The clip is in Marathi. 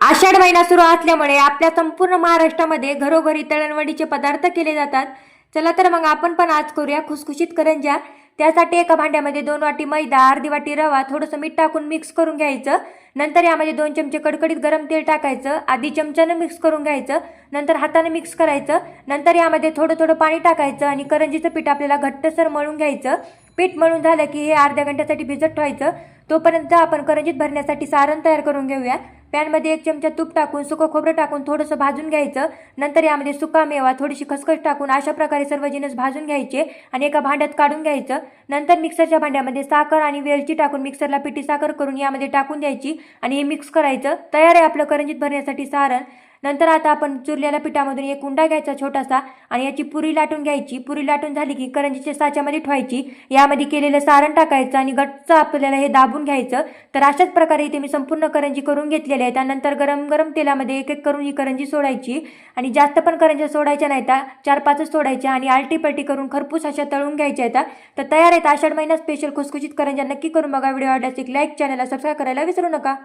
आषाढ महिना सुरू असल्यामुळे आपल्या संपूर्ण महाराष्ट्रामध्ये घरोघरी तळणवडीचे पदार्थ केले जातात. चला तर मग आपण पण आज करूया खुसखुशीत करंज्या. त्यासाठी एका भांड्यामध्ये 2 वाटी मैदा, अर्धी वाटी रवा, थोडंसं मीठ टाकून मिक्स करून घ्यायचं. नंतर यामध्ये 2 चमचे कडकडीत गरम तेल टाकायचं. आधी चमच्यानं मिक्स करून घ्यायचं, नंतर हाताने मिक्स करायचं. नंतर यामध्ये थोडं थोडं पाणी टाकायचं आणि करंजीचं पीठ आपल्याला घट्टसर मळून घ्यायचं. पीठ मळून झालं की हे अर्ध्या घंट्यासाठी भिजत ठेवायचं. तोपर्यंत आपण करंजीत भरण्यासाठी सारण तयार करून घेऊया. पॅनमध्ये 1 चमचा तूप टाकून सुकं खोबरं टाकून थोडंसं भाजून घ्यायचं. नंतर यामध्ये सुका मेवा, थोडीशी खसखस टाकून अशा प्रकारे सर्व जिन्नस भाजून घ्यायचे आणि एका भांड्यात काढून घ्यायचं. नंतर मिक्सरच्या भांड्यामध्ये साखर आणि वेलची टाकून मिक्सरला पिठी साखर करून यामध्ये टाकून द्यायची आणि हे मिक्स करायचं. तयार आहे आपलं करंजीत भरण्यासाठी सारण. नंतर आता आपण चुरलेल्या पिठामधून एक उंडा घ्यायचा छोटासा आणि याची पुरी लाटून घ्यायची. पुरी लाटून झाली की करंजीच्या साच्यामध्ये ठेवायची. यामध्ये केलेलं सारण टाकायचं आणि गच्च आपल्याला हे दाबून घ्यायचं. तर अशाच प्रकारे इथे मी संपूर्ण करंजी करून घेतलेल्या आहे. त्यानंतर गरम गरम तेलामध्ये एक एक करून ही करंजी सोडायची आणि जास्त पण करंज्या सोडायच्या नाहीत, 4-5च सोडायच्या आणि आलटी पलटी करून खरपूस अशा तळून घ्यायच्या आहेत. तर तयार आहेत आषाढ महिना स्पेशल खुसखुशीत करंज्या. नक्की करून बघा. व्हिडिओ आवडल्यास एक लाईक, चॅनलला सबस्क्राईब करायला विसरू नका.